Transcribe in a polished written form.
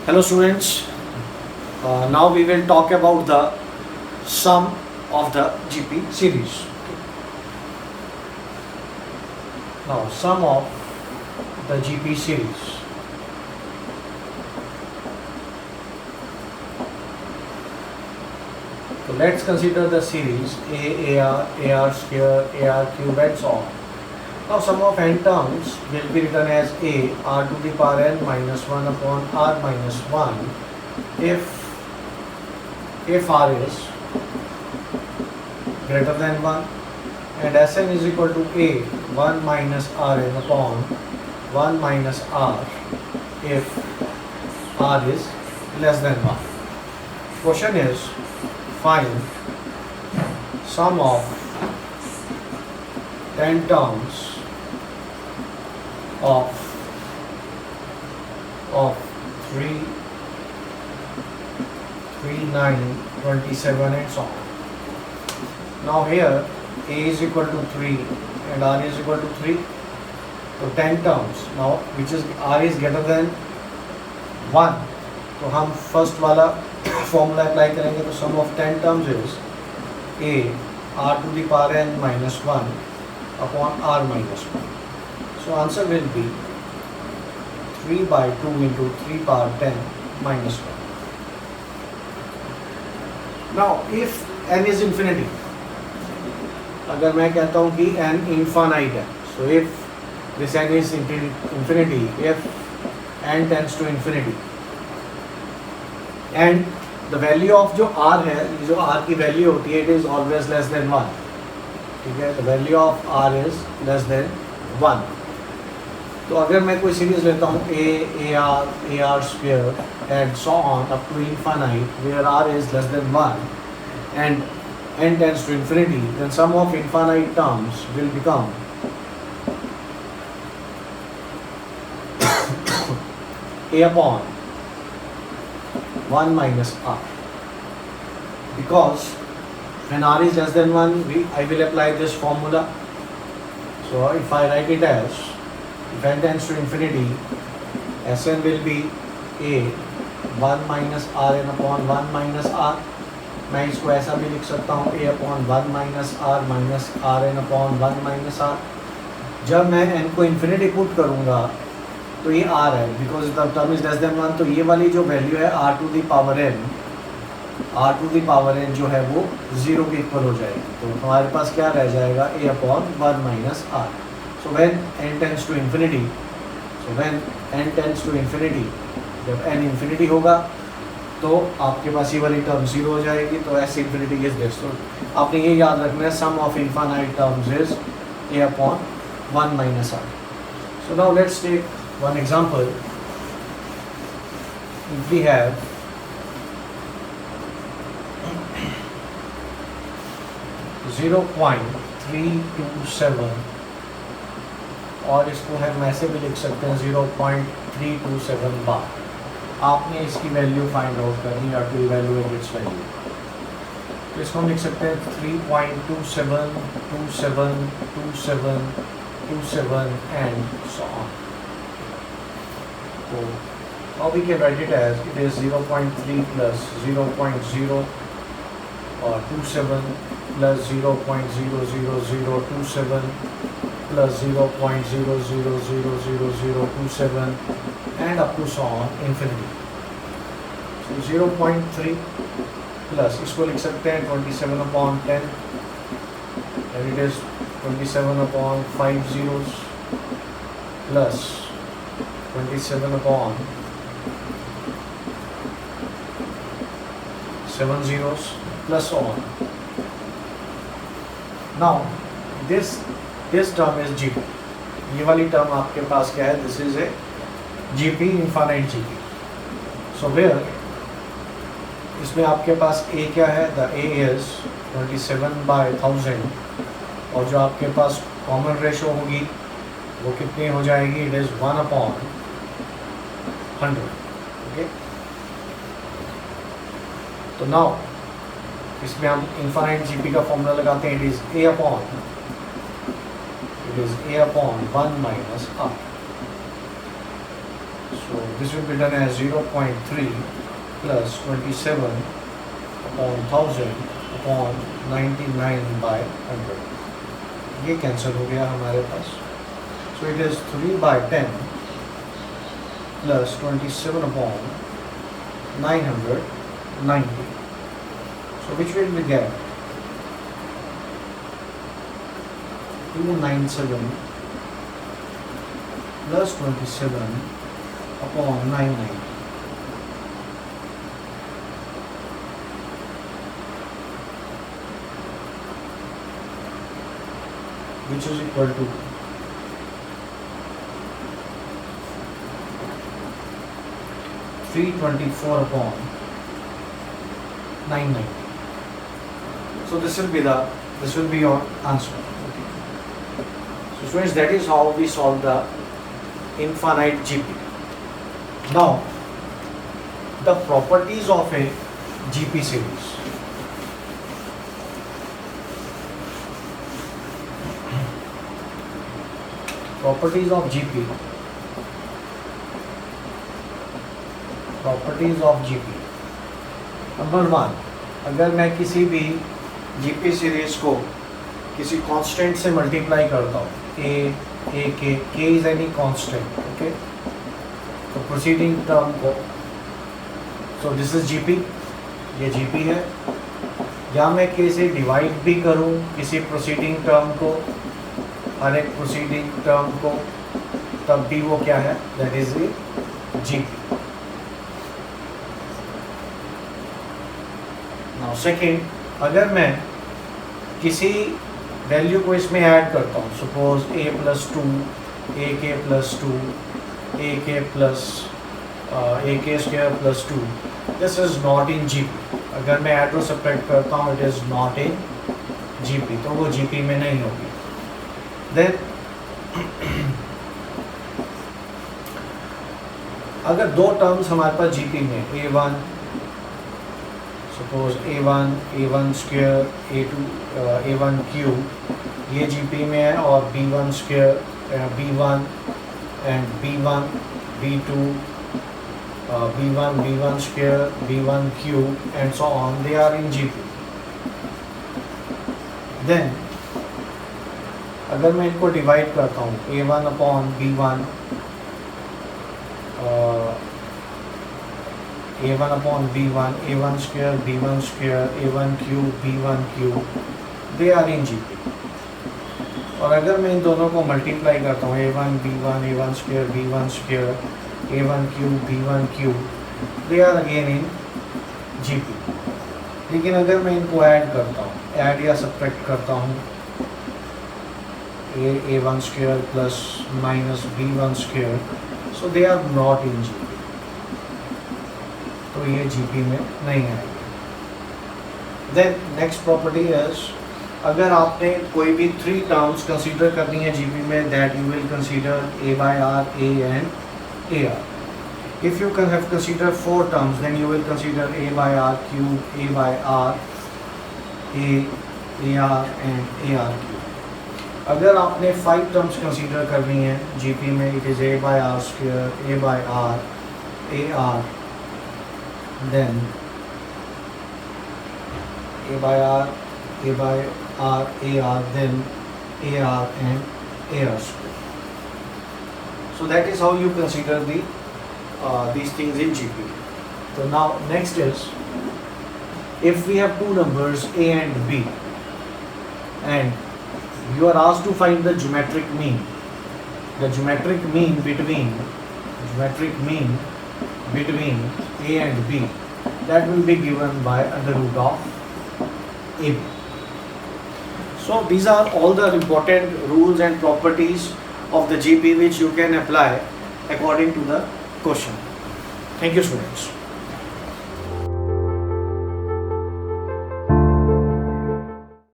Hello students, now we will talk about the sum of the GP series. Now sum of the GP series. So let's consider the series A, AR, AR square, AR cube and so on. Now sum of n terms will be written as A r to the power n minus 1 upon r minus 1 if r is greater than 1 and Sn is equal to A 1 minus Rn upon 1 minus r if r is less than 1. Question is find sum of 10 terms of 3, 9, 27 and so on. Now here A is equal to 3 and R is equal to 3. So 10 terms. Now which is R is greater than 1. तो हम first वाला formula apply करेंगे तो sum of 10 terms is A r to the power n minus 1 upon r minus 1. So answer will be 3 by 2 into 3 power 10 minus 1. Now if n is infinity, अगर मैं कहता हूँ कि n infinite है, so if this n is infinity, if n tends to infinity and the value of जो r है, जो r की value होती है, it is always less than 1. ठीक है, the value of r is less than 1. तो अगर मैं कोई सीरीज लेता हूँ a, ar square and so on up to infinite where r is less than 1 and n tends to infinity, then sum of infinite terms will become a upon 1 minus r, because when r is less than 1 I will apply this formula. So if I write it as if n tends to infinity, Sn will be a 1 minus Rn upon 1 minus r. मैं इसको ऐसा भी लिख सकता हूँ a upon 1 minus r minus Rn upon 1 minus r. जब मैं n को infinity पुट करूँगा तो ये r है, because the term is less than 1, तो ये वाली जो वैल्यू है r to the power n जो है वो 0 के इक्वल हो जाएगी. तो हमारे पास क्या रह जाएगा a upon 1 minus r. So when n tends to infinity, जब n infinity होगा तो आपके पास ये वाली टर्म 0 हो जाएगी. तो s infinity इज दिस. तो आपने ये याद रखना है, sum of infinite terms is a upon 1 minus r. So now let's take one example. If we have 0.327 और इसको हम ऐसे भी लिख सकते हैं 0.327 बार. आपने इसकी वैल्यू फाइंड आउट करनी है टू इवैल्यूएट इट्स वैल्यू. तो इसको हम लिख सकते हैं 3.27272727 and so on. So how we can write it as it is 0.3 plus 0.0 or 27 plus 0.00027 plus 0.0000027 and up to so on infinity. So 0.3 plus इसको लिख सकते हैं 27 upon 10 and it is 27 upon 5 zeros plus 27 upon 7 zeros plus so on. Now this term is GP. ये वाली term आपके पास क्या है? This is a GP, infinite GP. So where इसमें आपके पास A क्या है? The A is 27 by 1000 और जो आपके पास कॉमन रेशो होगी वो कितनी हो जाएगी? It is 1 upon 100. Okay. तो नाउ इसमें हम इनफाइनाइट जीपी का फॉर्मूला लगाते हैं. It is a upon 1 minus r. So this will be done as 0.3 plus 27 upon 1000 upon 99/100. ये कैंसिल हो गया हमारे पास. So it is 3/10 plus 27 upon 990. So which will we get? 297 plus 27 upon 990. Which is equal to 324 upon 990. So this will be your answer. Okay. So students, that is how we solve the infinite GP. Now the properties of a GP series. Properties of GP. Properties of GP. Number 1, अगर मैं किसी भी GP series को किसी constant से multiply करता हूँ, k is any constant, okay, तो प्रोसीडिंग टर्म को, सो दिस इज GP, ये GP है, या मैं k से डिवाइड भी करूँ किसी प्रोसीडिंग टर्म को, हर एक प्रोसीडिंग टर्म को, तब भी वो क्या है, that is a GP. Now second, अगर मैं किसी वैल्यू को इसमें ऐड करता हूँ, suppose a + 2, ak + 2, ak + 2, this is not in GP. अगर मैं ऐड और सब्ट्रैक्ट करता हूँ, it is not in GP, तो वो GP में नहीं होगी. देन अगर दो टर्म्स हमारे पास GP में, a1, suppose a1 square, a1 cube, ये GP में है, और b1 square, b1 and b1, b2, b1 square, b1 cube and so on, they are in GP. Then अगर मैं इनको डिवाइड करता हूँ, a1 upon b1, a1 upon b1, a1 square, b1 square, a1 cube, b1 cube, they are in GP. और अगर मैं इन दोनों को मल्टीप्लाई करता हूँ, a1 b1, a1 square, b1 square, a1 cube, b1 cube, they are again in GP. लेकिन अगर मैं इनको ऐड करता हूँ, ऐड या सब्ट्रैक्ट करता हूँ, a1 square plus minus b1 square, so they are not in GP. तो ये GP में नहीं आएगी. Then next property is, अगर आपने कोई भी 3 टर्म्स कंसीडर करनी है GP में, that you will consider a/r, a and ar. If you can have considered 4 terms, then you will consider a/r cube, a/r, ar and ar cube. अगर आपने 5 terms consider करनी है GP में, it is a/r square, a/r, ar, then a/r, ar, then ar and ar square. So that is how you consider these things in GP. So now next is, if we have 2 numbers a and b, and you are asked to find the geometric mean. The geometric mean between a and b, that will be given by √ of ab. So these are all the important rules and properties of the GP which you can apply according to the question. Thank you, students.